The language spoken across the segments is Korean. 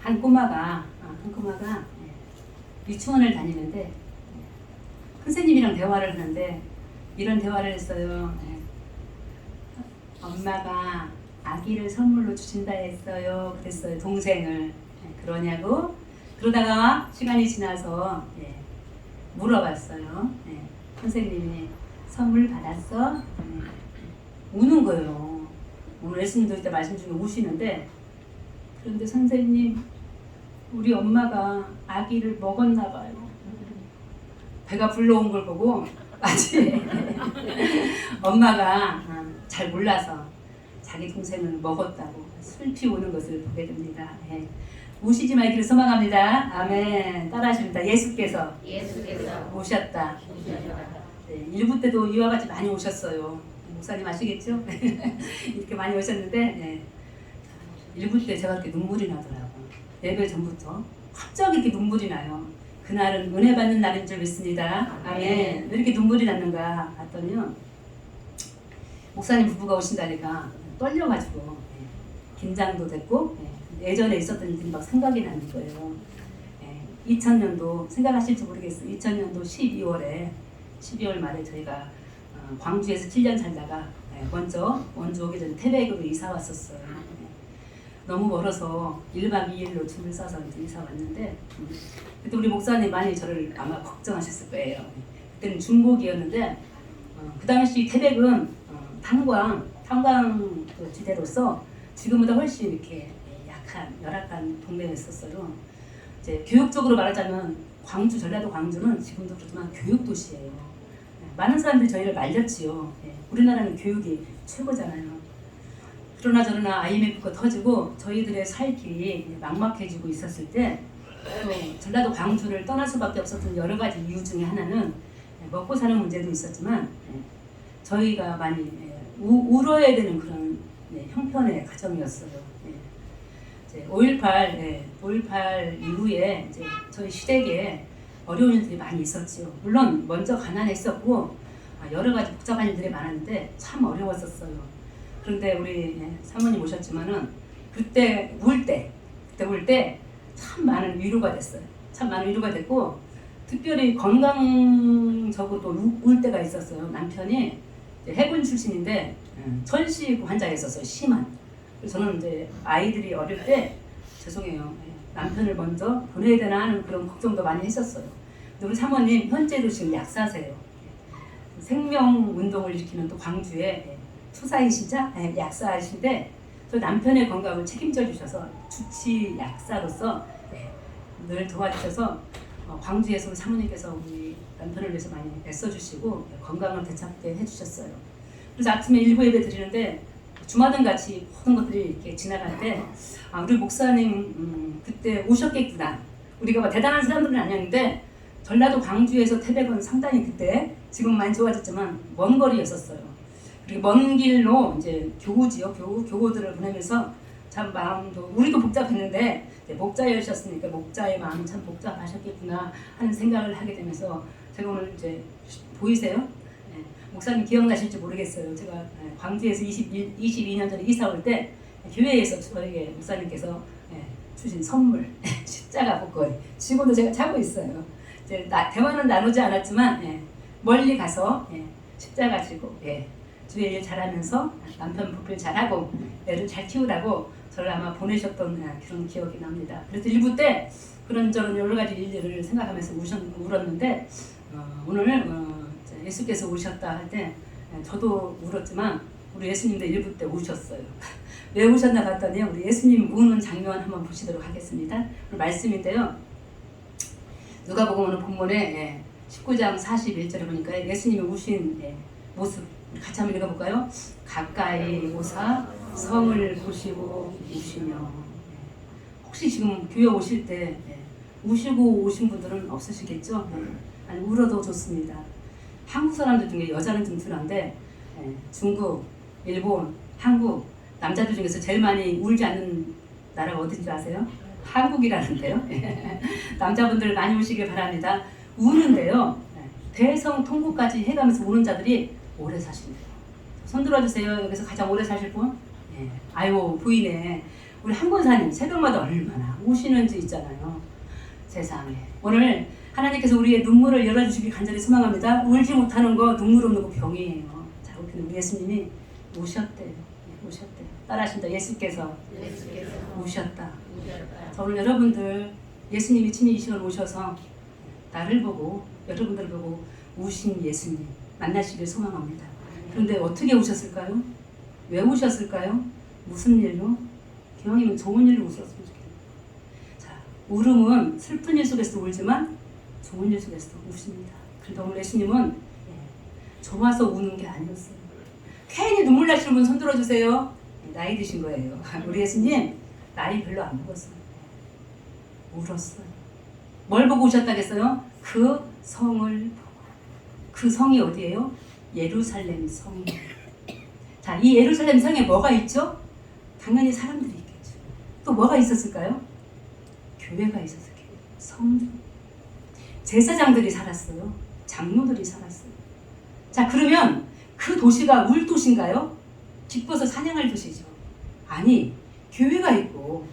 한 꼬마가 유치원을 다니는데 선생님이랑 대화를 하는데 이런 대화를 했어요. 엄마가 아기를 선물로 주신다 했어요. 그랬어요. 동생을. 그러냐고. 그러다가 시간이 지나서 물어봤어요. 선생님이 선물 받았어? 우는 거예요. 오늘 예수님도 이때 말씀 중에 우시는데, 그런데 선생님, 우리 엄마가 아기를 먹었나 봐요. 배가 불러온 걸 보고 아직 엄마가 잘 몰라서 자기 동생을 먹었다고 슬피 우는 것을 보게 됩니다. 우시지 말기를 소망합니다. 아멘. 따라하십니다. 예수께서 오셨다. 네, 일부 때도 이와 같이 많이 오셨어요. 목사님 아시겠죠? 이렇게 많이 오셨는데 일부 때 제가 이렇게 눈물이 나더라고요. 예배 전부터 갑자기 이렇게 눈물이 나요. 그날은 은혜 받는 날인 줄 믿습니다. 아멘. 왜 이렇게 눈물이 났는가 봤더니요, 목사님 부부가 오신다니까 떨려가지고 긴장도 됐고 예전에 있었던 일들이 막 생각이 나는 거예요. 2000년도 생각하실지 모르겠어요. 2000년도 12월 말에 저희가 광주에서 7년 살다가 먼저 원주 오기 전에 태백으로 이사 왔었어요. 너무 멀어서 1박 2일로 줄을 서서 이사 왔는데, 그때 우리 목사님 많이 저를 아마 걱정하셨을 거예요. 그때는 중복이었는데 그 당시 태백은 탄광 지대로서 지금보다 훨씬 이렇게 열악한 동네였었어요. 이제 교육적으로 말하자면 전라도 광주는 지금도 그렇지만 교육 도시예요. 많은 사람들이 저희를 말렸지요. 우리나라는 교육이 최고잖아요. 그러나 저러나 IMF가 터지고 저희들의 살 길이 막막해지고 있었을 때, 또 전라도 광주를 떠날 수밖에 없었던 여러 가지 이유 중에 하나는 먹고 사는 문제도 있었지만 저희가 많이 울어야 되는 그런 형편의 가정이었어요. 5.18 이후에 이제 저희 시댁에 어려운 일들이 많이 있었죠. 물론 먼저 가난했었고 여러 가지 복잡한 일들이 많았는데 참 어려웠었어요. 그런데 우리 사모님 오셨지만은 그때 울 때 참 많은 위로가 됐어요. 참 많은 위로가 됐고, 특별히 건강적으로도 울 때가 있었어요. 남편이 해군 출신인데 천식 환자였었어요. 심한. 그래서 저는 이제 아이들이 어릴 때 죄송해요. 남편을 먼저 보내야 되나 하는 그런 걱정도 많이 했었어요. 근데 우리 사모님 현재도 지금 약사세요. 생명운동을 일으키는 또 광주에 투사이시자 약사이신데, 저 남편의 건강을 책임져 주셔서 주치 약사로서 늘 도와주셔서 광주에서 우리 사모님께서 우리 남편을 위해서 많이 애써주시고 건강을 되찾게 해주셨어요. 그래서 아침에 일부 예배 드리는데 주마등 같이 모든 것들이 이렇게 지나갈 때 우리 목사님 그때 오셨겠구나. 우리가 대단한 사람들은 아니었는데 전라도 광주에서 태백은 상당히 그때 지금 많이 좋아졌지만 먼 거리였었어요. 그리고 먼 길로 이제 교우들을 보내면서 참 마음도 우리도 복잡했는데 목자이셨으니까 목자의 마음이 참 복잡하셨겠구나 하는 생각을 하게 되면서 제가 오늘 이제 보이세요? 목사님 기억나실지 모르겠어요. 제가 광주에서 22년 전에 이사 올 때 교회에서 저에게 목사님께서 주신 선물 십자가 목걸이 지금도 제가 차고 있어요. 이제 대화는 나누지 않았지만 멀리 가서 십자가 지고 주의 일 잘하면서 남편 보필 잘하고 애를 잘 키우라고 저를 아마 보내셨던 그런 기억이 납니다. 그래서 일부 때 그런저런 여러 가지 일들을 생각하면서 울었는데 오늘 예수께서 오셨다 할 때 저도 울었지만 우리 예수님도 일부 때 우셨어요. 왜 우셨나 봤더니 우리 예수님 우는 장면 한번 보시도록 하겠습니다. 말씀인데요. 누가복음 오늘 본문에 19장 41절에 보니까 예수님이 우신 모습 같이 한번 읽어볼까요? 가까이 오사 성을 보시고 우시며. 혹시 지금 교회 오실 때 우시고 오신 분들은 없으시겠죠? 아니 울어도 좋습니다. 한국 사람들 중에 여자는 좀 덜한데 중국, 일본, 한국 남자들 중에서 제일 많이 울지 않는 나라가 어딘지 아세요? 한국이라는데요. 남자분들 많이 우시길 바랍니다. 우는데요. 대성통곡까지 해가면서 우는 자들이 오래 사신대요. 손 들어주세요. 여기서 가장 오래 사실 분? 아유 부인네. 우리 한 권사님 새벽마다 얼마나 우시는지 있잖아요. 세상에. 오늘 하나님께서 우리의 눈물을 열어주시길 간절히 소망합니다. 울지 못하는 거 눈물 없는 거 병이에요. 자, 우리 예수님이 우셨대요. 우셨대요. 따라하신다. 예수께서 우셨다. 자, 오늘 여러분들 예수님이 친히 이 시간 오셔서 나를 보고 여러분들을 보고 우신 예수님 만나시길 소망합니다. 그런데 어떻게 우셨을까요? 왜 우셨을까요? 무슨 일로? 기왕이면 좋은 일로 우셨으면 좋겠네요. 자, 울음은 슬픈 일 속에서 울지만 좋은 일 속에서 우십니다. 그런데 오늘 예수님은 좋아서 우는 게 아니었어요. 괜히 눈물 나시는 분 손 들어주세요. 나이 드신 거예요. 우리 예수님 나이 별로 안 먹었어요. 울었어요. 뭘 보고 우셨다겠어요? 그 성을 보고. 그 성이 어디예요? 예루살렘 성이에요. 자, 이 예루살렘 성에 뭐가 있죠? 당연히 사람들이 있겠죠. 또 뭐가 있었을까요? 교회가 있었어요. 성전. 제사장들이 살았어요. 장로들이 살았어요. 자, 그러면 그 도시가 울 도시인가요? 기뻐서 찬양할 도시죠. 아니, 교회가 있고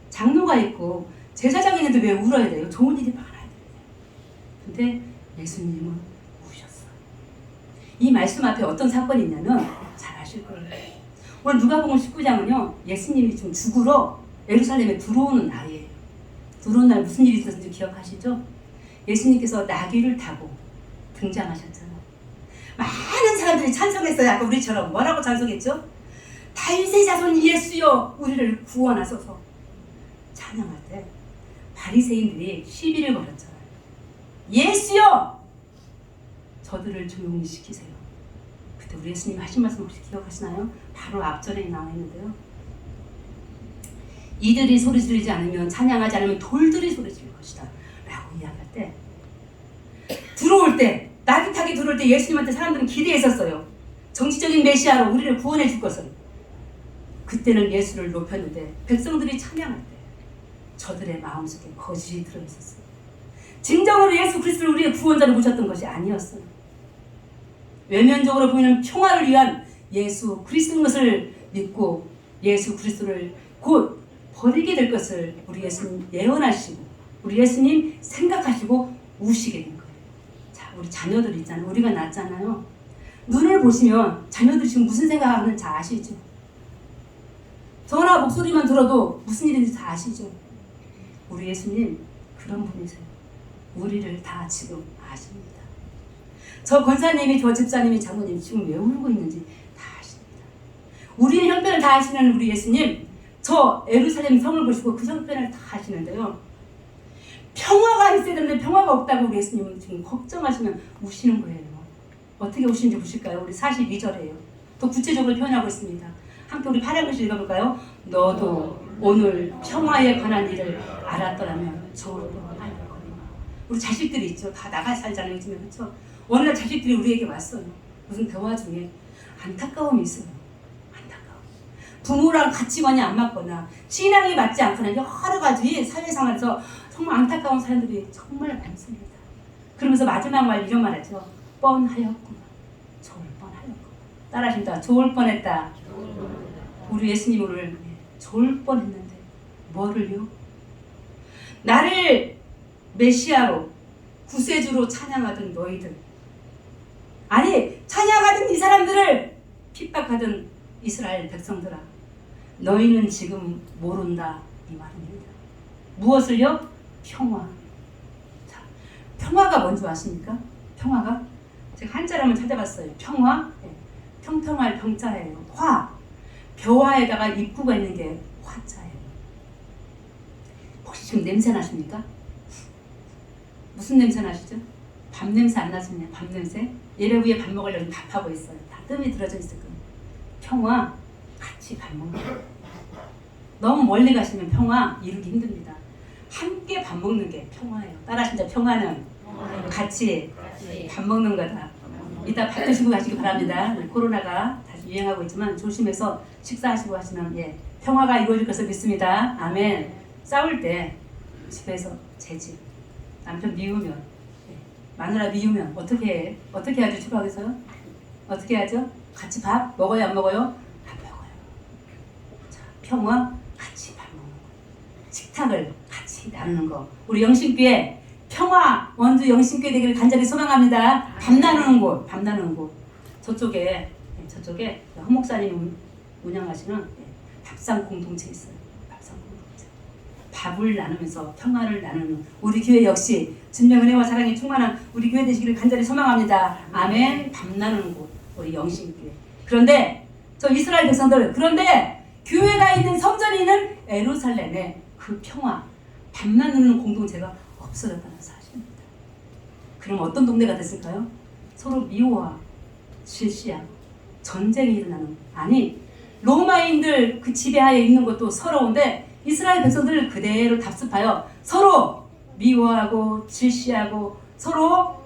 장로가 있고 제사장이 있는데 왜 울어야 돼요? 좋은 일이 많아야 돼요. 근데 예수님은 우셨어요. 이 말씀 앞에 어떤 사건이 있냐면 잘 아실 거예요. 오늘 누가복음 19장은요. 예수님이 지금 죽으러 예루살렘에 들어오는 날이에요. 들어오는 날 무슨 일이 있었는지 기억하시죠? 예수님께서 나귀를 타고 등장하셨잖아요. 많은 사람들이 찬송했어요. 아까 우리처럼 뭐라고 찬송했죠? 다윗의 자손 예수여 우리를 구원하소서. 찬양할 때 바리새인들이 시비를 걸었잖아요. 예수여 저들을 조용히 시키세요. 그때 우리 예수님 하신 말씀 혹시 기억하시나요? 바로 앞절에 나와 있는데요. 이들이 소리 지르지 않으면 찬양하지 않으면 돌들이 소리 지를 것이다 라고 이야기할 때 들어올 때 나귀 타기 들어올 때 예수님한테 사람들은 기대했었어요. 정치적인 메시아로 우리를 구원해 줄 것을. 그때는 예수를 높였는데 백성들이 찬양할 때 저들의 마음속에 거짓이 들어있었어요. 진정으로 예수 그리스도를 우리의 구원자로 모셨던 것이 아니었어요. 외면적으로 보이는 평화를 위한 예수 그리스도인 것을 믿고 예수 그리스도를 곧 버리게 될 것을 우리 예수님 예언하시고 우리 예수님 생각하시고 우시게 된 거예요. 자, 우리 자녀들 있잖아요. 우리가 낳았잖아요. 눈을 보시면 자녀들이 지금 무슨 생각하는지 아시죠? 전화 목소리만 들어도 무슨 일인지 다 아시죠? 우리 예수님 그런 분이세요. 우리를 다 지금 아십니다. 저 권사님이, 저 집사님이, 장모님이 지금 왜 울고 있는지 다 아십니다. 우리의 형편을 다 아시는 우리 예수님, 저 예루살렘 성을 보시고 그 형편을 다 아시는데요. 평화가 있어야 되는데 평화가 없다고 우리 예수님은 지금 걱정하시면 우시는 거예요. 어떻게 우시는지 보실까요? 우리 42절이에요. 더 구체적으로 표현하고 있습니다. 함께 우리 8절을 읽어볼까요? 너도 오늘 평화에 관한 일을 알았더라면 좋을 뻔하였거니와. 우리 자식들이 있죠. 다 나가 살잖아요. 요즘에 그렇죠? 어느 날 자식들이 우리에게 왔어요. 무슨 대화 중에 안타까움이 있어요. 안타까움. 부모랑 가치관이 안 맞거나 신앙이 맞지 않거나 여러 가지 사회생활에서 정말 안타까운 사람들이 정말 많습니다. 그러면서 마지막 말 이런 말 하죠. 뻔하였구나. 좋을 뻔하였구나. 따라하십니다. 좋을 뻔했다. 우리 예수님 오늘 좋을 뻔했는데 뭐를요? 나를 메시아로 구세주로 찬양하던 너희들, 아니 찬양하던 이 사람들을 핍박하던 이스라엘 백성들아, 너희는 지금 모른다 이 말입니다. 무엇을요? 평화. 자, 평화가 뭔지 아십니까? 평화가 제가 한자를 한번 찾아봤어요. 평화, 평평할 평자예요. 화, 벼화에다가 입구가 있는 게 화자예요. 혹시 지금 냄새 나십니까? 무슨 냄새 나시죠? 밥 냄새 안 나시나요? 밥 냄새? 예배 후에 밥 먹으려면 밥하고 있어요. 다 뜸이 들어져 있을 거예요. 평화, 같이 밥 먹는 거예요. 너무 멀리 가시면 평화 이루기 힘듭니다. 함께 밥 먹는 게 평화예요. 따라하시죠. 평화는 같이 밥 먹는 거다. 이따 밥 드시고 가시기 바랍니다. 코로나가 다시 유행하고 있지만 조심해서 식사하시고 하시면 평화가 이루어질 것을 믿습니다. 아멘. 싸울 때 집에서 제 집 남편 미우면 마누라 미우면 어떻게 하죠? 집안에서요? 어떻게 하죠? 같이 밥 먹어요? 안 먹어요? 안 먹어요. 자, 평화 같이 밥 식탁을 같이 나누는 거. 우리 영신교회 평화 원주 영신교회 되기를 간절히 소망합니다. 밤 나누는 곳, 밤 나누는 곳. 저쪽에 허 목사님 운영하시는 밥상 공동체 있어요. 밥상 공동체. 밥을 나누면서 평화를 나누는 우리 교회 역시 주님의 은혜와 사랑이 충만한 우리 교회 되시기를 간절히 소망합니다. 아멘. 밥 나누는 곳, 우리 영신교회. 그런데 저 이스라엘 백성들, 그런데 교회가 있는 성전이 있는 예루살렘에 그 평화, 밥 나누는 공동체가 없어졌다는 사실입니다. 그럼 어떤 동네가 됐을까요? 서로 미워하고 질시하고 전쟁이 일어나는, 아니 로마인들 그 지배하에 있는 것도 서러운데 이스라엘 백성들 그대로 답습하여 서로 미워하고 질시하고 서로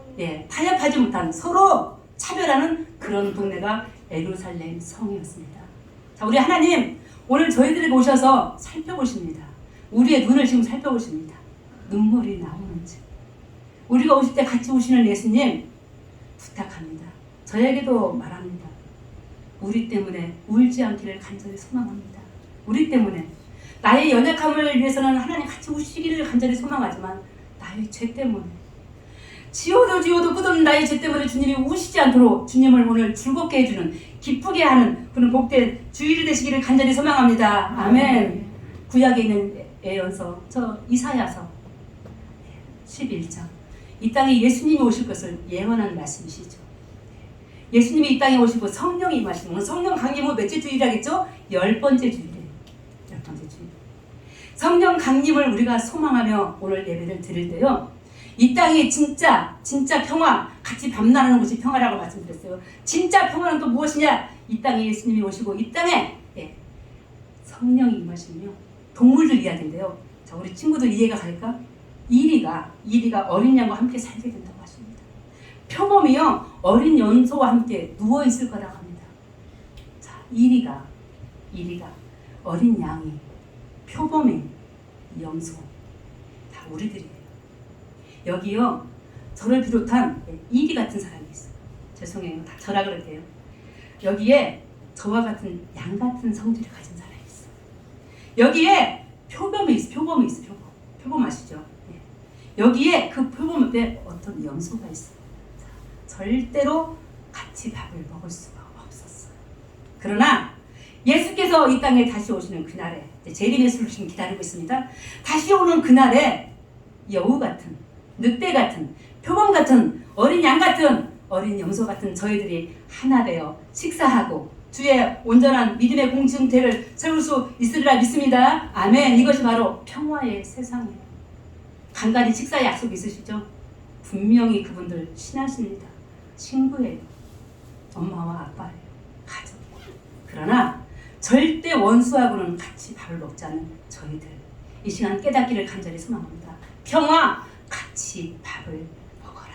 타협하지 못한, 서로 차별하는 그런 동네가 예루살렘 성이었습니다. 자, 우리 하나님 오늘 저희들에게 오셔서 살펴보십니다. 우리의 눈을 지금 살펴보십니다. 눈물이 나오는지. 우리가 오실 때 같이 오시는 예수님 부탁합니다. 저에게도 말합니다. 우리 때문에 울지 않기를 간절히 소망합니다. 우리 때문에 나의 연약함을 위해서는 하나님 같이 우시기를 간절히 소망하지만 나의 죄 때문에 지어도 끝없는 나의 죄 때문에 주님이 우시지 않도록 주님을 오늘 즐겁게 해주는, 기쁘게 하는 그런 복된 주일이 되시기를 간절히 소망합니다. 아멘. 구약에 있는 예언서 저 이사야서 11장, 이 땅에 예수님이 오실 것을 예언한 말씀이시죠. 예수님이 이 땅에 오시고 성령이 임하시고, 오늘 성령 강림은 몇째 주일이라겠죠? 10번째 주일이에요. 10번째 주일. 성령 강림을 우리가 소망하며 오늘 예배를 드릴 때요, 이 땅에 진짜 평화, 같이 밤 나누는 것이 평화라고 말씀드렸어요. 진짜 평화는 또 무엇이냐? 이 땅에 예수님이 오시고 이 땅에 성령이 임하시며 동물들 이야기인데요. 자, 우리 친구들 이해가 갈까? 이리가 어린 양과 함께 살게 된다고 하십니다. 표범이요, 어린 염소와 함께 누워 있을 거라고 합니다. 자, 이리가 어린 양이, 표범이, 염소, 다 우리들이에요. 여기요, 저를 비롯한 이리 같은 사람이 있어요. 죄송해요, 다 저라 그럴게요. 여기에 저와 같은 양 같은 성질을 가진 사람이 있어요. 여기에 표범이 있어. 표범 아시죠? 여기에 그 표범 옆에 어떤 염소가 있어요. 자, 절대로 같이 밥을 먹을 수가 없었어요. 그러나 예수께서 이 땅에 다시 오시는 그날에, 재림의 술을 지금 기다리고 있습니다. 다시 오는 그날에 여우 같은, 늑대 같은, 표범 같은, 어린 양 같은, 어린 염소 같은 저희들이 하나 되어 식사하고 주의 온전한 믿음의 공동체를 세울 수 있으리라 믿습니다. 아멘. 이것이 바로 평화의 세상이에요. 간간히 식사 약속 있으시죠? 분명히 그분들 친하십니다. 친구예요. 엄마와 아빠예요. 가족이에요. 그러나 절대 원수하고는 같이 밥을 먹지 않는 저희들, 이 시간 깨닫기를 간절히 소망합니다. 평화, 같이 밥을 먹어라.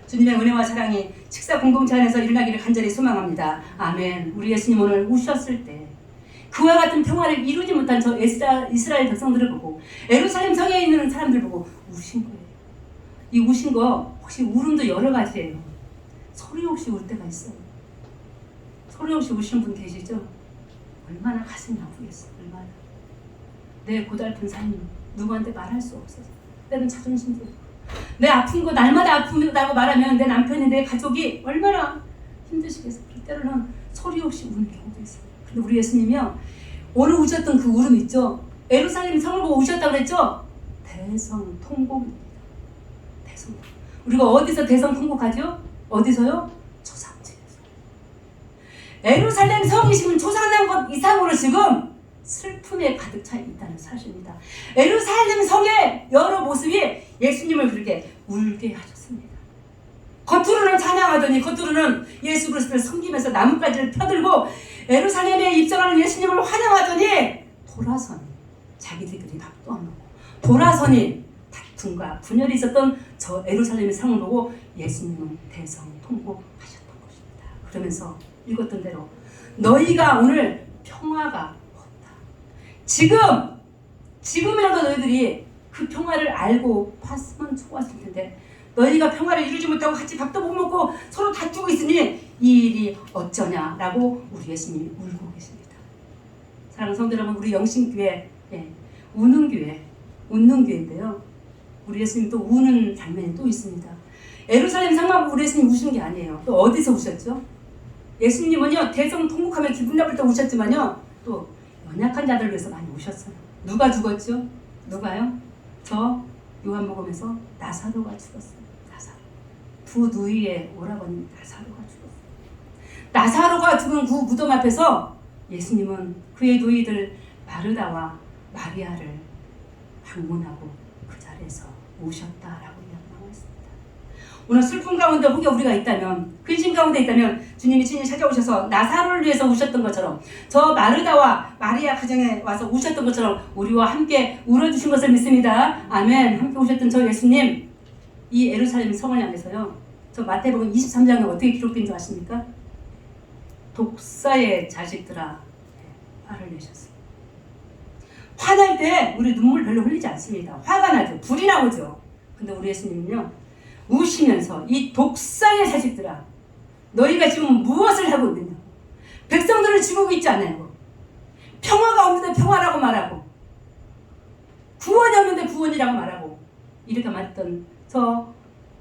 주님의 은혜와 사랑이 식사 공동체 안에서 일어나기를 간절히 소망합니다. 아멘. 우리 예수님 오늘 우셨을 때 그와 같은 평화를 이루지 못한 저 이스라엘 백성들을 보고, 예루살렘 성에 있는 사람들 보고 우신 거예요. 이 우신 거 혹시 울음도 여러 가지예요. 소리 없이 울 때가 있어요. 소리 없이 우시는 분 계시죠? 얼마나 가슴이 아프겠어요. 얼마나. 내 고달픈 삶이 누구한테 말할 수 없어서 때는 자존심도 있고, 내 아픈 거 날마다 아프다고 말하면 내 남편이, 내 가족이 얼마나 힘드시겠어요. 때로는 소리 없이 우는 경우도 있어요. 근데 우리 예수님이요, 오늘 우셨던 그 울음 있죠? 예루살렘 성을 보고 우셨다고 그랬죠? 대성통곡입니다. 대성통곡. 우리가 어디서 대성통곡하죠? 어디서요? 초상집에서. 예루살렘 성이 지금 초상난 것 이상으로 지금 슬픔에 가득 차 있다는 사실입니다. 예루살렘 성의 여러 모습이 예수님을 그렇게 울게 하셨습니다. 겉으로는 찬양하더니, 겉으로는 예수 그리스도를 섬기면서 나뭇가지를 펴들고 예루살렘에 입성하는 예수님을 환영하더니 돌아서니 자기들끼리 밥도 안 먹고 돌아서니 다툼과 분열이 있었던 저 예루살렘의 성을 보고 예수님은 대성통곡하셨던 것입니다. 그러면서 읽었던 대로 너희가 오늘 평화가 없다. 지금이라도 너희들이 그 평화를 알고 봤으면 좋았을 텐데, 너희가 평화를 이루지 못하고 같이 밥도 못 먹고 서로 다투고 있으니 이 일이 어쩌냐라고 우리 예수님이 울고 계십니다. 사랑하는 성도 여러분, 우리 영신교회, 우는 교회, 웃는 교회인데요. 우리 예수님 또 우는 장면이 또 있습니다. 예루살렘 상하고 우리 예수님 우시는 게 아니에요. 또 어디서 우셨죠? 예수님은요 대성통곡하며 기분 나쁠 때 우셨지만요 또 연약한 자들을 위해서 많이 우셨어요. 누가 죽었죠? 누가요? 저 요한복음에서 나사로가 죽었어요. 나사로. 두 누이의 오라버니 나사로가 죽었어요. 나사로가 죽은 그 무덤 앞에서 예수님은 그의 누이들 마르다와 마리아를 방문하고 그 자리에서 우셨다라고 이야기하고 있습니다. 오늘 슬픔 가운데 혹여 우리가 있다면, 근심 가운데 있다면 주님이 친히 찾아오셔서 나사로를 위해서 우셨던 것처럼, 저 마르다와 마리아 가정에 와서 우셨던 것처럼 우리와 함께 울어주신 것을 믿습니다. 아멘. 함께 우셨던 저 예수님, 이 예루살렘 성을 향해서요, 저 마태복음 23장에 어떻게 기록된 줄 아십니까? 독사의 자식들아, 화를 내셨어요. 화날 때 우리 눈물 별로 흘리지 않습니다. 화가 나죠. 불이 나오죠. 근데 우리 예수님은요, 우시면서 이 독사의 자식들아, 너희가 지금 무엇을 하고 있느냐? 백성들을 죽이고 있지 않나요? 평화가 없는데 평화라고 말하고, 구원이 없는데 구원이라고 말하고, 이렇게 말했던 저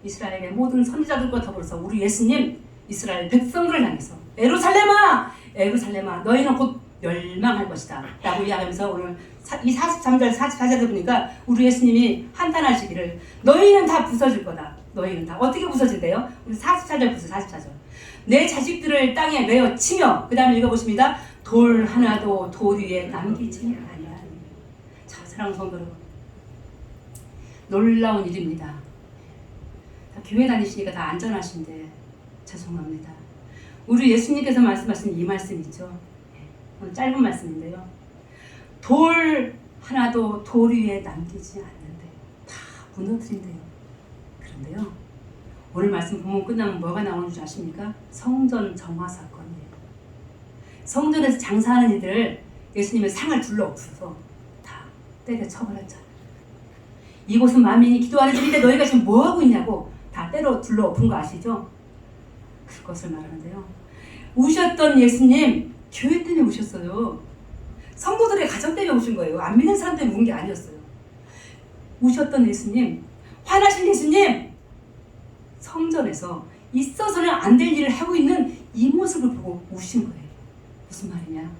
이스라엘의 모든 선지자들과 더불어서 우리 예수님 이스라엘 백성들을 향해서 예루살렘아, 예루살렘아, 너희는 곧 멸망할 것이다 라고 이야기하면서 오늘 이 43절 44절을 보니까 우리 예수님이 한탄하시기를 너희는 다 부서질 거다. 너희는 다 어떻게 부서진대요? 우리 44절 부서 44절. 내 자식들을 땅에 메어 치며, 그 다음에 읽어보십니다. 돌 하나도 돌 위에 남기지 아니하리니. 자, 사랑하는 성도 여러분, 놀라운 일입니다. 다 교회 다니시니까 다 안전하신데 죄송합니다. 우리 예수님께서 말씀하신 이 말씀 있죠. 오늘 짧은 말씀인데요. 돌 하나도 돌 위에 남기지 않는데 다 무너뜨린대요. 그런데요, 오늘 말씀 본문 끝나면 뭐가 나오는 줄 아십니까? 성전 정화 사건이에요. 성전에서 장사하는 이들 예수님의 상을 둘러엎어서 다 때려쳐버렸잖아요. 이곳은 만민이 기도하는 집인데 너희가 지금 뭐하고 있냐고 다 때려 둘러엎은 거 아시죠? 그것을 말하는데요. 우셨던 예수님 교회 때문에 우셨어요. 성도들의 가정 때문에 우신 거예요. 안 믿는 사람 때문에 운 게 아니었어요. 우셨던 예수님, 화나신 예수님, 성전에서 있어서는 안 될 일을 하고 있는 이 모습을 보고 우신 거예요. 무슨 말이냐?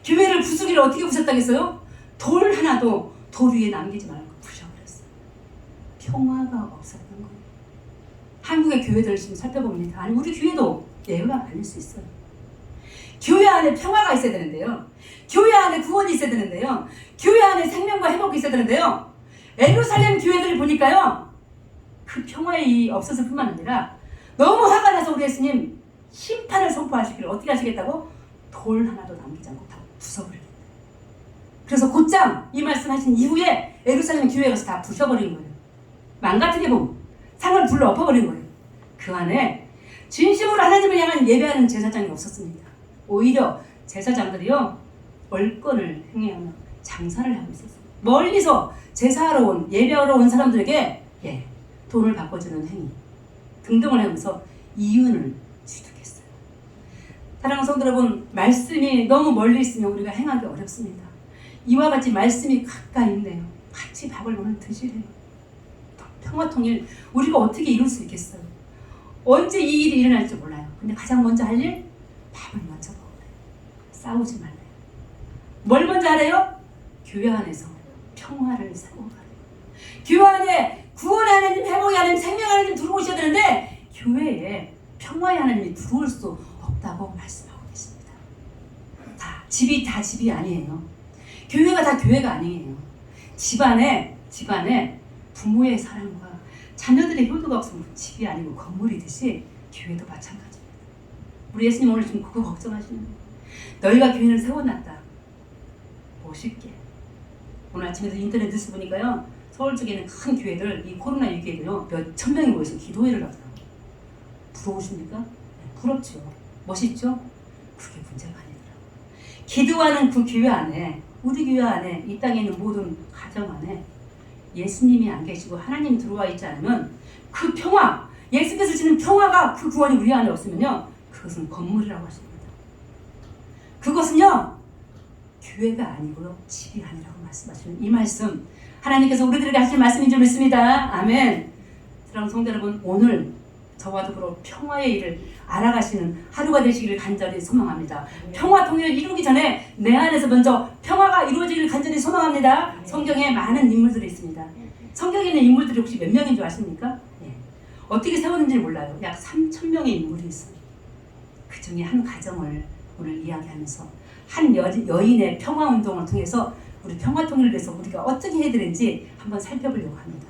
교회를 부수기를 어떻게 부셨다겠어요? 돌 하나도 돌 위에 남기지 말고 부셔버렸어요. 평화가 없었던 거예요. 한국의 교회들을 지금 살펴봅니다. 아니, 우리 교회도 예외가 아닐 수 있어요. 교회 안에 평화가 있어야 되는데요. 교회 안에 구원이 있어야 되는데요. 교회 안에 생명과 회복이 있어야 되는데요. 예루살렘 교회들을 보니까요, 그 평화이 없었을 뿐만 아니라 너무 화가 나서 우리 예수님 심판을 선포하시기를 어떻게 하시겠다고? 돌 하나도 남기지 않고 다 부숴버리겠다. 그래서 곧장 이 말씀하신 이후에 예루살렘 교회에 가서 다 부셔버린 거예요. 망가뜨려 보면 상을 불러 엎어버린 거예요. 그 안에 진심으로 하나님을 향한 예배하는 제사장이 없었습니다. 오히려 제사장들이요, 월권을 행해하며 장사를 하고 있었어요. 멀리서 제사하러 온, 예배하러 온 사람들에게 돈을 바꿔주는 행위 등등을 하면서 이윤을 취득했어요. 사랑하는 성도 여러분, 말씀이 너무 멀리 있으면 우리가 행하기 어렵습니다. 이와 같이 말씀이 가까이 있네요. 같이 밥을 오늘 드시래요. 평화통일 우리가 어떻게 이룰 수 있겠어요? 언제 이 일이 일어날지 몰라요. 근데 가장 먼저 할 일, 밥을 먼저 먹으래요. 싸우지 말래요. 뭘 먼저 하래요? 교회 안에서 평화를 세워가래요. 교회 안에 구원의 하나님, 회복의 하나님, 생명의 하나님 들어오셔야 되는데 교회에 평화의 하나님이 들어올 수 없다고 말씀하고 계십니다. 집이 다 집이 아니에요. 교회가 다 교회가 아니에요. 집안에 부모의 사랑과 자녀들의 효도가 없으면 집이 아니고 건물이듯이 교회도 마찬가지입니다. 우리 예수님 오늘 지금 그거 걱정하시는 거예요. 너희가 교회를 세워놨다. 멋있게. 오늘 아침에도 인터넷 뉴스 보니까요, 서울 쪽에는 큰 교회들, 이 코로나 위기에도요, 몇천 명이 모여서 기도회를 하더라고요. 부러우십니까? 네, 부럽죠. 멋있죠? 그게 문제가 아니더라고요. 기도하는 그 교회 안에, 우리 교회 안에, 이 땅에 있는 모든 가정 안에 예수님이 안 계시고 하나님이 들어와 있지 않으면 그 평화, 예수께서 주시는 평화가, 그 구원이 우리 안에 없으면요, 그것은 건물이라고 하십니다. 그것은요, 교회가 아니고요, 집이 아니라고 말씀하시는 이 말씀, 하나님께서 우리들에게 하실 말씀인 줄 믿습니다. 아멘. 사랑하는 성도 여러분, 오늘 저와 더불어 평화의 일을 알아가시는 하루가 되시기를 간절히 소망합니다. 평화 통일을 이루기 전에 내 안에서 먼저 평화가 이루어지기를 간절히 소망합니다. 성경에 많은 인물들이 있습니다. 성경에 있는 인물들이 혹시 몇 명인 줄 아십니까? 예. 어떻게 세웠는지 몰라요. 약 3,000명의 인물이 있어요. 그 중에 한 가정을 오늘 이야기하면서 한 여인의 평화운동을 통해서 우리 평화통일을 위해서 우리가 어떻게 해야 되는지 한번 살펴보려고 합니다.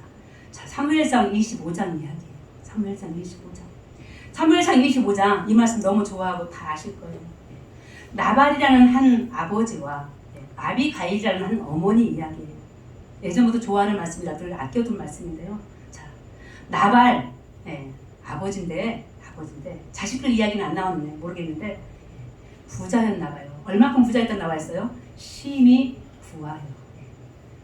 자, 사무엘상 25장 이야기예요. 사무엘상 25장. 사무엘상 25장 이 말씀 너무 좋아하고 다 아실 거예요. 나발이라는 한 아버지와 아비가일이라는 한 어머니 이야기예요. 예전부터 좋아하는 말씀이라 늘 아껴둔 말씀인데요. 자, 나발 아버지인데 자식들 이야기는 안 나오는데 모르겠는데 부자였나 봐요. 얼마큼 부자였던 나와 있어요? 심히 부하요.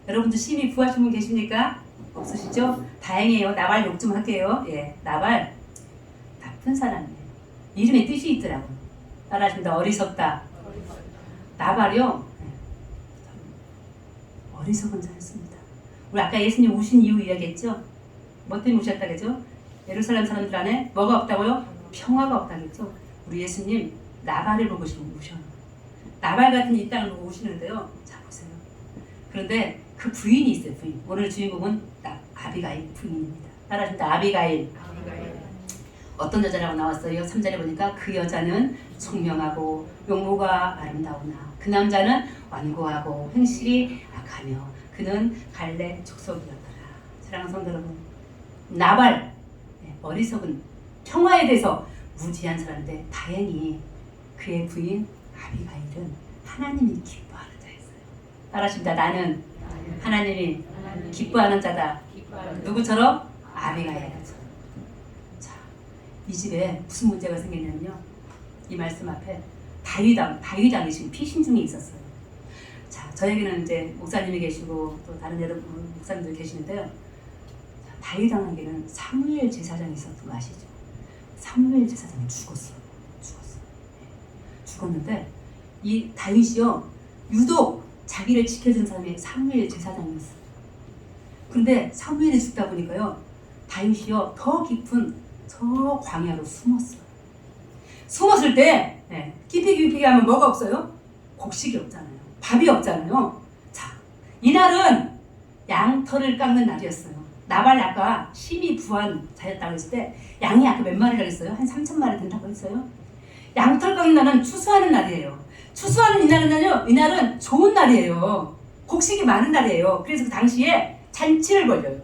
여러분도 심히 부하신 분 계십니까? 없으시죠? 다행이에요. 나발 욕 좀 할게요. 나발 나쁜 사람이에요. 이름에 뜻이 있더라고요. 따라하십니다. 어리석다. 나발이요. 어리석은 자였습니다. 우리 아까 예수님 우신 이유 이야기했죠? 뭐 때문에 우셨다 그랬죠? 예루살렘 사람들 안에 뭐가 없다고요? 평화가 없다겠죠? 우리 예수님 나발을 보고 우셔요. 나발 같은 이 땅을 보고 우시는데요. 자 보세요. 그런데 그 부인이 있어요. 부인. 오늘 주인공은 아비가일 부인입니다. 따라하십니다. 아비가일. 어떤 여자라고 나왔어요? 3절에 보니까 그 여자는 총명하고 용모가 아름다우나 그 남자는 완고하고 행실이 악하며 그는 갈렙 족속이었더라. 사랑하는 성도 여러분, 나발 어리석은 평화에 대해서 무지한 사람인데 다행히 그의 부인 아비가일은 하나님이 기뻐하는 자였어요. 따라하십니다. 나는 하나님이 기뻐하는 자다. 누구처럼? 아비가일처럼. 자, 이 집에 무슨 문제가 생겼냐면요. 이 말씀 앞에 다윗왕이 지금 피신중이 있었어요. 자, 저에게는 이제 목사님이 계시고 또 다른 여러분 목사님들 계시는데요. 다윗왕에게는 사무엘 제사장이 있었던 거 아시죠? 사무엘 제사장이 죽었어요. 죽었는데 이 다윗이요 유독 자기를 지켜준 사람이 사무엘 제사장이었어요. 그런데 사무엘이 죽다 보니까요 다윗이요 더 깊은 저 광야로 숨었어요. 숨었을 때 깊이 하면 뭐가 없어요? 곡식이 없잖아요. 밥이 없잖아요. 자, 이날은 양털을 깎는 날이었어요. 나발 아까 심히 부한 자였다고 했을 때 양이 아까 몇 마리라고 했어요? 한 3,000마리 된다고 했어요. 양털 깎는 날은 추수하는 날이에요. 추수하는 이날은 좋은 날이에요. 곡식이 많은 날이에요. 그래서 그 당시에 잔치를 벌려요.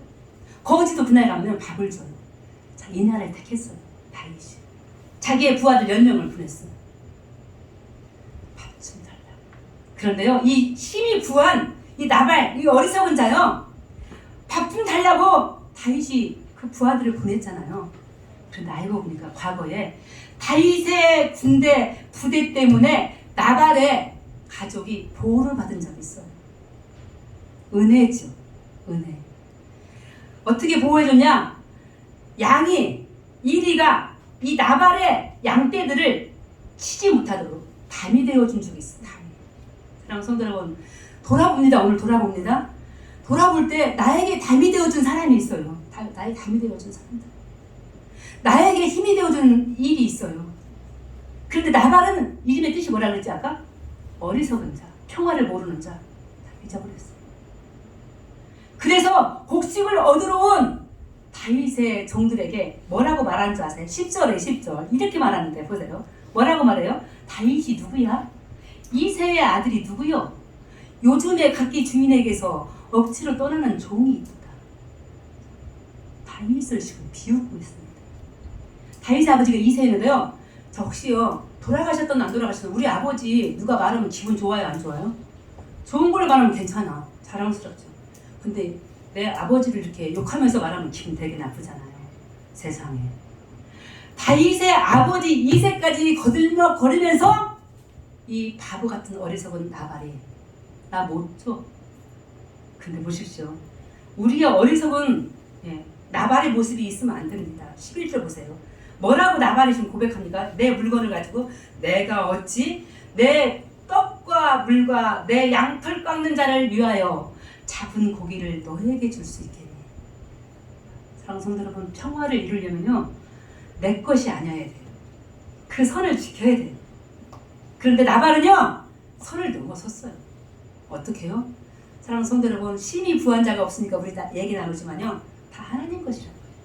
거지도 그날 가면 밥을 줘요. 자, 이 날을 택했어요. 다윗이. 자기의 부하들 10명을 보냈어요. 밥 좀 달라고. 그런데요, 이 심히 부한 이 나발, 이 어리석은 자요. 밥 좀 달라고 다윗이 그 부하들을 보냈잖아요. 그런데 알고 보니까 과거에 다윗의 군대 부대 때문에 나발의 가족이 보호를 받은 적이 있어요. 은혜죠. 은혜. 어떻게 보호해줬냐? 양이 이리가 이 나발의 양떼들을 치지 못하도록 담이 되어준 적이 있어요. 사랑하는 성도 여러분, 돌아봅니다. 오늘 돌아봅니다. 돌아볼 때 나에게 담이 되어준 사람이 있어요. 나에게 담이 되어준 사람들. 나에게 힘이 되어준 일이 있어요. 그런데 나발은 이름의 뜻이 뭐라 그랬지 아까? 어리석은 자, 평화를 모르는 자. 다 잊어버렸어요. 그래서 곡식을 얻으러 온 다윗의 종들에게 뭐라고 말하는 줄 아세요? 10절 이렇게 말하는데 보세요. 뭐라고 말해요? 다윗이 누구야? 이새의 아들이 누구요? 요즘에 각기 주인에게서 억지로 떠나는 종이 있다. 다윗을 지금 비웃고 있습니다. 다윗의 아버지가 이새인데요. 저 혹시요 돌아가셨던 안 돌아가셨던 우리 아버지 누가 말하면 기분 좋아요 안 좋아요? 좋은 걸 말하면 괜찮아. 자랑스럽죠. 근데 내 아버지를 이렇게 욕하면서 말하면 기분 되게 나쁘잖아요. 세상에. 다윗의 아버지 이새까지 거들면서 이 바보 같은 어리석은 나발이 나 못 줘. 근데 보십시오. 우리의 어리석은 나발의 모습이 있으면 안 됩니다. 11절 보세요. 뭐라고 나발이 지금 고백합니까? 내 물건을 가지고 내가 어찌 내 떡과 풀과 물과 내 양털 깎는 자를 위하여 잡은 고기를 너에게 줄 수 있겠니. 사랑하는 성도 여러분, 평화를 이루려면요, 내 것이 아니어야 돼요. 그 선을 지켜야 돼요. 그런데 나발은요, 선을 넘어섰어요. 어떻게 해요? 사랑하는 성도 여러분, 심히 부한 자가 없으니까 우리 다 얘기 나누지만요, 다 하나님 것이라는 거예요.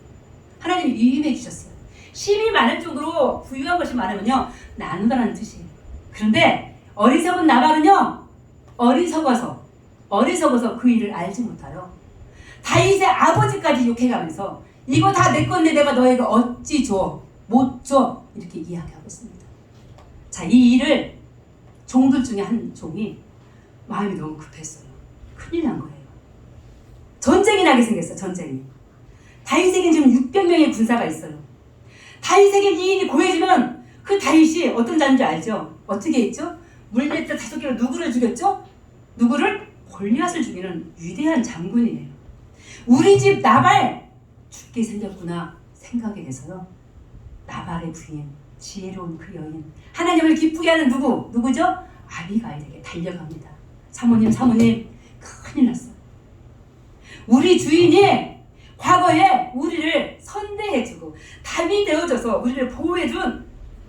하나님이 위임해 주셨어요. 심이 많을 정도로 부유한 것이 많으면요, 나누다라는 뜻이에요. 그런데 어리석은 나발은요, 어리석어서 그 일을 알지 못하여 다윗의 아버지까지 욕해가면서 이거 다 내 건데 내가 너에게 어찌 줘? 못 줘? 이렇게 이야기하고 있습니다. 자, 이 일을 종들 중에 한 종이 마음이 너무 급했어요. 큰일 난 거예요. 전쟁이 나게 생겼어요. 전쟁이. 다윗에겐 지금 600명의 군사가 있어요. 다윗에게 이 일이 고해지면 그 다윗이 어떤 자인 줄 알죠? 어떻게 했죠? 물맷대 5개로 누구를 죽였죠? 누구를? 골리앗을 죽이는 위대한 장군이에요. 우리 집 나발 죽게 생겼구나 생각이 돼서요, 나발의 부인, 지혜로운 그 여인, 하나님을 기쁘게 하는 누구죠? 아비가일에게 달려갑니다. 사모님 큰일 났어. 우리 주인이 과거에 우리를 선대해주고 답이 되어줘서 우리를 보호해준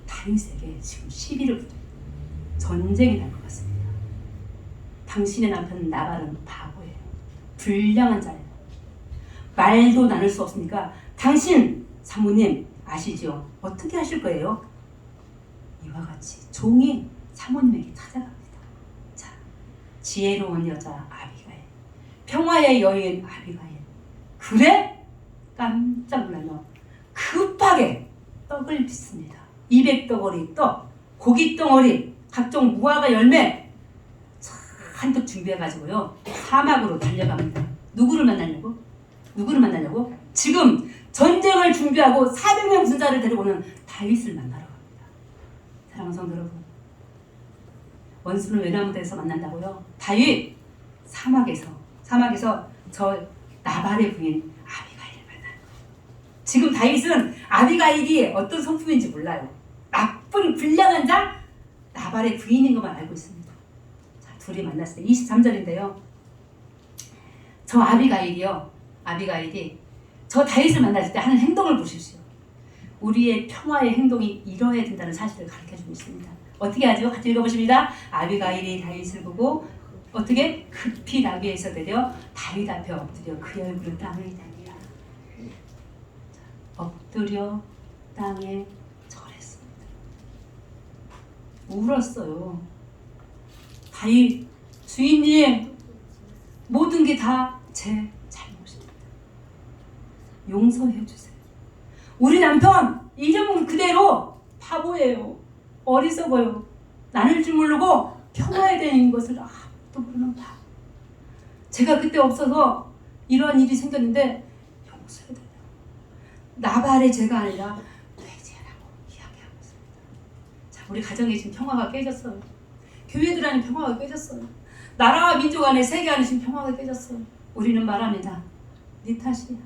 다윗에게 지금 시비를 붙여요. 전쟁이 날 것 같습니다. 당신의 남편 나발은 바보예요. 불량한 자예요. 말도 나눌 수 없으니까 당신 사모님 아시죠? 어떻게 하실 거예요? 이와 같이 종이 사모님에게 찾아갑니다. 자, 지혜로운 여자 아비가일, 평화의 여인 아비가일. 그래? 깜짝 놀라며 급하게 떡을 빚습니다. 200덩어리 떡, 고깃덩어리, 각종 무화과 열매 한뜩 준비해가지고요, 사막으로 달려갑니다. 누구를 만나려고? 지금 전쟁을 준비하고 400명 군사를 데리고는 다윗을 만나러 갑니다. 사랑하는 성도 여러분, 원수는 외나무대에서 만난다고요? 다윗 사막에서 저 나발의 부인 아비가일을 만나는 거예요. 지금 다윗은 아비가일이 어떤 성품인지 몰라요. 나쁜 불량한 자 나발의 부인인 것만 알고 있습니다. 자, 둘이 만났을 때 23절인데요. 저 아비가일이 저 다윗을 만났을 때 하는 행동을 보십시오. 우리의 평화의 행동이 이뤄야 된다는 사실을 가르쳐주고 있습니다. 어떻게 하죠? 같이 읽어보십니다. 아비가일이 다윗을 보고 어떻게? 급히 나귀에서 내려 다윗 앞에 엎드려 그의 얼굴을 땅에 대니라. 엎드려 땅에 절했습니다. 울었어요. 다윗 주인님, 모든 게 다 제 잘못입니다. 용서해 주세요. 우리 남편 이름은 그대로 바보예요. 어리석어요. 나눌 줄 모르고 평화에 대한 것을 아무도 모르는 바보. 제가 그때 없어서 이러한 일이 생겼는데 용서해 달라고. 나발의 죄가 아니라 회개하라고 이야기하고 있습니다. 자, 우리 가정에 지금 평화가 깨졌어요. 교회들 안에 평화가 깨졌어요. 나라와 민족 안에 세계 안에 지금 평화가 깨졌어요. 우리는 말합니다. 네 탓이야.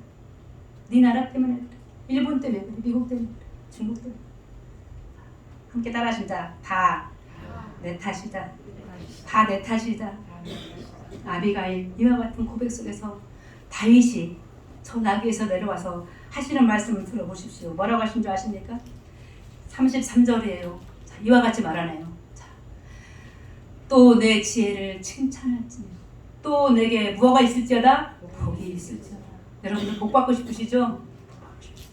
네 나라 때문에 그래. 일본 때문에 그래. 미국 때문에 그래. 중국 때문에. 함께 따라하십니다. 다 내 탓이다. 다 내 탓이다. 아비가일, 이와 같은 고백 속에서 다윗이 저 나귀에서 내려와서 하시는 말씀을 들어보십시오. 뭐라고 하신 줄 아십니까? 33절이에요. 자, 이와 같이 말하네요. 또 내 지혜를 칭찬할지니 또 내게 무화과 있을지어다 복이 있을지어다. 여러분들 복 받고 싶으시죠?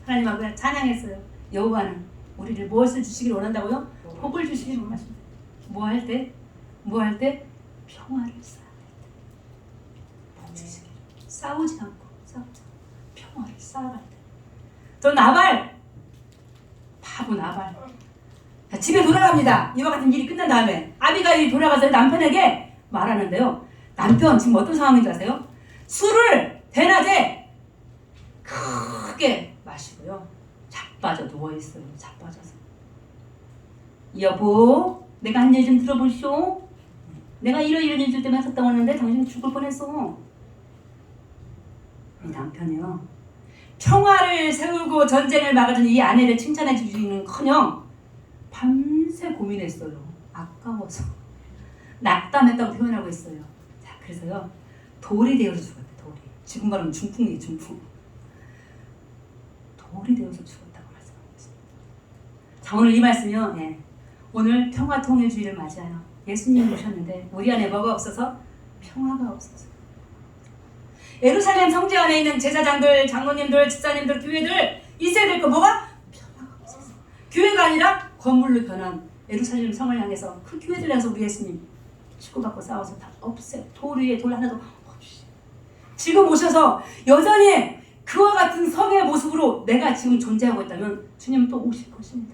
하나님 앞에 찬양했어요. 여호와는 우리를 무엇을 주시기를 원한다고요? 복을 주시기를 원하십니다. 뭐 할 때? 평화를 쌓을 때. 복 주시기를. 싸우지 않고 평화를 쌓아갈 때. 저 나발, 바보 나발. 자, 집에 돌아갑니다. 이와 같은 일이 끝난 다음에 아비가일이 돌아가서 남편에게 말하는데요. 남편 지금 어떤 상황인지 아세요? 술을 대낮에 크게 마시고요, 자빠져 누워있어요. 자빠져서. 여보, 내가 한 일 좀 들어보시오. 내가 이런 일 때문에 갔다 왔는데 당신 죽을 뻔했어. 이 남편이요, 평화를 세우고 전쟁을 막아준 이 아내를 칭찬해 주기는커녕 밤새 고민했어요. 아까워서. 낙담했다고 표현하고 있어요. 자, 그래서요 돌이 되어서 죽었대. 돌이. 지금 말하면 중풍이에요. 중풍. 돌이 되어서 죽었다고 말씀하고 있습니다. 자, 오늘 이 말씀이요. 예. 오늘 평화통일주의를 맞아요. 예수님이 오셨는데 우리 안에 뭐가 없어서? 평화가 없어서. 예루살렘 성지 안에 있는 제사장들, 장로님들, 집사님들, 교회들 있어야 될 거 뭐가? 평화가 없어서. 교회가 아니라 건물로 변한 예루살렘 성을 향해서 그 교회들 향해서 우리 예수님 치고받고 싸워서 다 없애요. 돌 위에 돌 하나도 없이. 지금 오셔서 여전히 그와 같은 성의 모습으로 내가 지금 존재하고 있다면 주님은 또 오실 것입니다.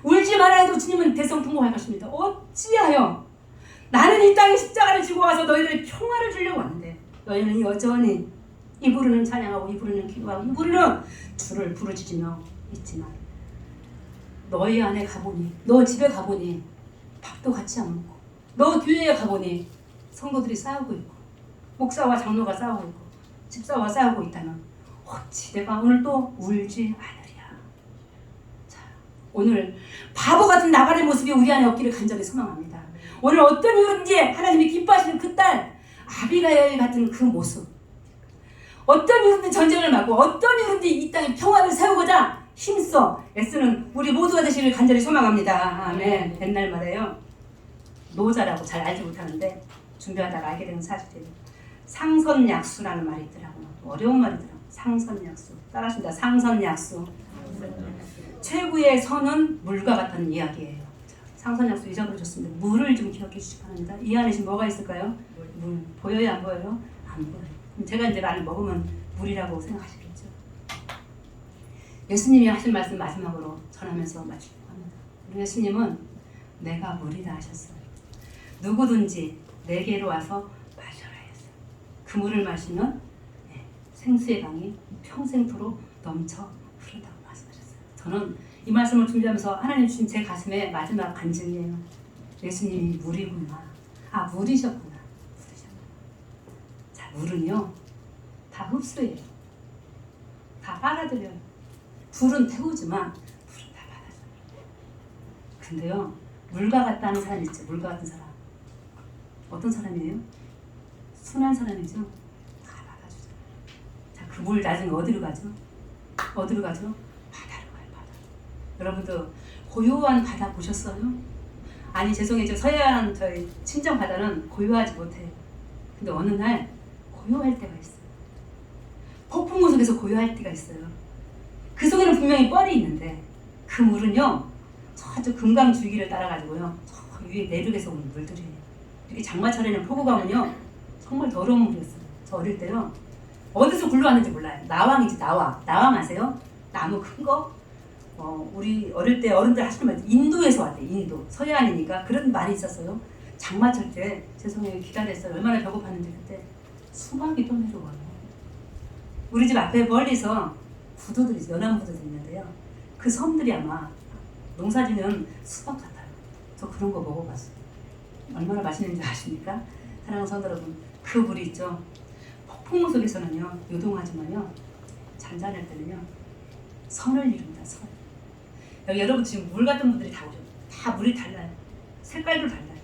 울지 말아 해도 주님은 대성통곡할 것입니다. 어찌하여 나는 이 땅에 십자가를 지고 와서 너희들의 평화를 주려고 하는데 너희는 여전히 이 부르는 찬양하고 이 부르는 기도하고 이 부르는 주를 부르짖으며 있지만 너희 안에 가보니 너 집에 가보니 밥도 같이 안 먹고 너 교회에 가보니 성도들이 싸우고 있고 목사와 장로가 싸우고 있고 집사와 싸우고 있다면 어찌 내가 오늘 또 울지 않으랴. 자, 오늘 바보 같은 나발의 모습이 우리 안에 없기를 간절히 소망합니다. 오늘 어떤 이유인지 하나님이 기뻐하시는 그 딸 아비가일 같은 그 모습, 어떤 이유인지 전쟁을 막고 어떤 이유인지 이 땅에 평화를 세우고자 힘써 애쓰는 우리 모두가 되시길 간절히 소망합니다. 아멘. 옛날 말에요. 노자라고 잘 알지 못하는데 준비하다가 알게 된 사실이에요. 상선약수라는 말이 있더라고요. 어려운 말이더라고요. 상선약수. 따라하십니다. 상선약수. 최고의 선은 물과 같다는 이야기예요. 상선약수 잊어버리셨습니다. 물을 좀 기억해 주시기 바랍니다. 이 안에 지금 뭐가 있을까요? 물. 보여요? 안 보여요? 안 보여요. 그럼 제가 이제 말을 먹으면 물이라고 생각하시겠죠? 예수님이 하신 말씀 마지막으로 전하면서 마치려고 합니다. 우리 예수님은 내가 물이다 하셨어요. 누구든지 내게로 와서 마셔라 했어요. 그 물을 마시면 생수의 강이 평생토록 넘쳐 흐른다고 말씀하셨어요. 저는 이 말씀을 준비하면서 하나님 주신 제 가슴에 마지막 간증이에요. 예수님이 물이구나. 아, 물이셨구나. 자, 물은요 다 흡수해요. 다 빨아들여요. 불은 태우지만 불은 다 받아줘요. 근데요 물과 같다는 사람 있죠. 물과 같은 사람. 어떤 사람이에요? 순한 사람이죠. 다 받아주잖아요. 자, 그 물 나중에 어디로 가죠? 어디로 가죠? 바다로 가요. 바다. 여러분도 고요한 바다 보셨어요? 아니 죄송해요. 서해안 저희 친정 바다는 고요하지 못해요. 근데 어느 날 고요할 때가 있어요. 폭풍우 속에서 고요할 때가 있어요. 그 속에는 분명히 뻘이 있는데 그 물은요 저쪽 금강줄기를 따라가지고요 저 위에 내륙에서 오는 물들이에요. 이렇게 장마철에는 폭우 가면요 정말 더러운 물이었어요. 저 어릴 때요 어디서 굴러왔는지 몰라요. 나왕이지 나왕. 나왕 아세요? 나무 큰 거? 우리 어릴 때 어른들 하시는 말 인도에서 왔대. 인도. 서해안이니까 그런 말이 있었어요. 장마철 때 죄송해요 기다렸어요. 얼마나 배고팠는지 그때 수박이 또 내려와요. 우리 집 앞에 멀리서 부도들이 연안 부도들이 있는데요. 그 섬들이 아마 농사지는 수박 같아요. 저 그런 거 먹어봤어요. 얼마나 맛있는지 아십니까? 사랑하는 성도 여러분, 그 물이 있죠. 폭풍우 속에서는요 요동하지만요 잔잔할 때는요 선을 이룬다. 선. 여기 여러분 지금 물 같은 분들이 다 오죠. 다 물이 달라요. 색깔도 달라요.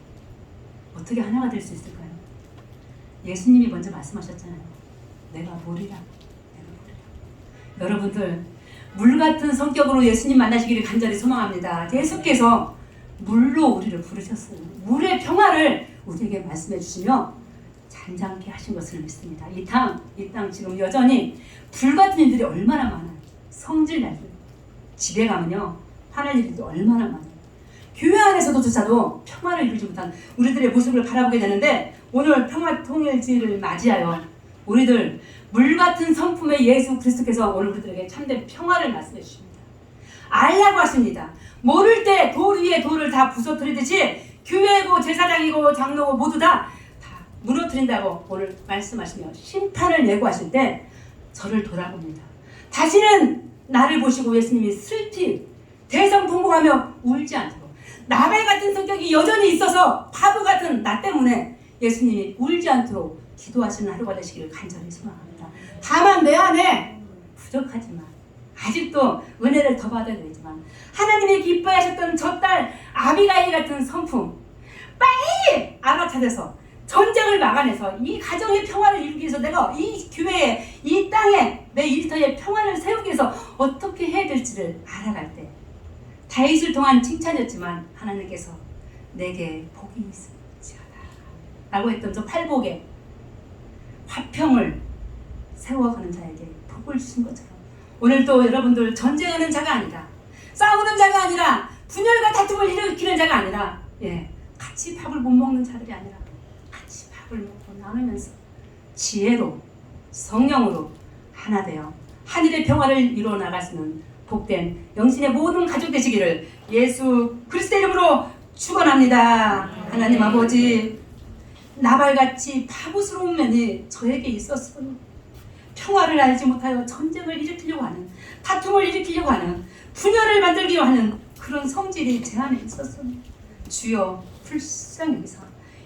어떻게 하나가 될 수 있을까요? 예수님이 먼저 말씀하셨잖아요. 내가 물이라. 여러분들 물 같은 성격으로 예수님 만나시기를 간절히 소망합니다. 예수께서 물로 우리를 부르셨어요. 물의 평화를 우리에게 말씀해 주시며 잔잔케 하신 것을 믿습니다. 이 땅 지금 여전히 불같은 일들이 얼마나 많아요. 성질 날들 집에 가면요 화날 일들이 얼마나 많아요. 교회 안에서도 평화를 이루지 못한 우리들의 모습을 바라보게 되는데 오늘 평화통일주의를 맞이하여 우리들 물 같은 성품의 예수 그리스도께서 오늘 우리들에게 참된 평화를 말씀해 주십니다. 알라고 하십니다. 모를 때 돌 위에 돌을 다 부서뜨리듯이 교회고 제사장이고 장로고 모두 다 무너뜨린다고 오늘 말씀하시며 심판을 예고하실 때 저를 돌아봅니다. 다시는 나를 보시고 예수님이 슬피 대성통곡하며 울지 않도록 나발 같은 성격이 여전히 있어서 바보 같은 나 때문에 예수님이 울지 않도록 기도하시는 하루가 되시기를 간절히 소망합니다. 다만 내 안에 부족하지만 아직도 은혜를 더 받아야 되지만 하나님이 기뻐하셨던 저 딸 아비가일 같은 성품 빨리 빨리 알아차려서 전쟁을 막아내서 이 가정의 평화를 이루기 위해서 내가 이 교회에 이 땅에 내 일터에 평화를 세우기 위해서 어떻게 해야 될지를 알아갈 때 다윗을 통한 칭찬이었지만 하나님께서 내게 복이 있을지어다 라고 했던 저 팔복에 화평을 세워가는 자에게 복을 주신 것처럼 오늘도 여러분들 전쟁하는 자가 아니라 싸우는 자가 아니라 분열과 다툼을 일으키는 자가 아니라 같이 밥을 못 먹는 자들이 아니라 같이 밥을 먹고 나누면서 지혜로 성령으로 하나 되어 하늘의 평화를 이루어 나갈 수 있는 복된 영신의 모든 가족 되시기를 예수 그리스도의 이름으로 축원합니다. 하나님 아버지, 나발같이 바보스러운 면이 저에게 있었으니 평화를 알지 못하여 전쟁을 일으키려고 하는, 다툼을 일으키려고 하는, 분열을 만들기로 하는 그런 성질이 제 안에 있었으니 주여 불쌍히 여기서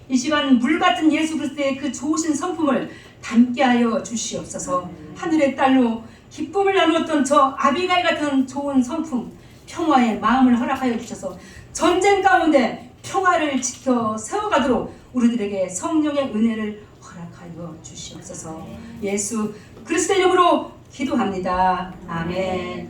이 시간 물같은 예수 그리스도의 그 좋으신 성품을 담게 하여 주시옵소서. 하늘의 딸로 기쁨을 나누었던 저 아비가일 같은 좋은 성품, 평화의 마음을 허락하여 주셔서 전쟁 가운데 평화를 지켜 세워가도록 우리들에게 성령의 은혜를 허락하여 주시옵소서. 예수 그리스도의 이름으로 기도합니다. 아멘.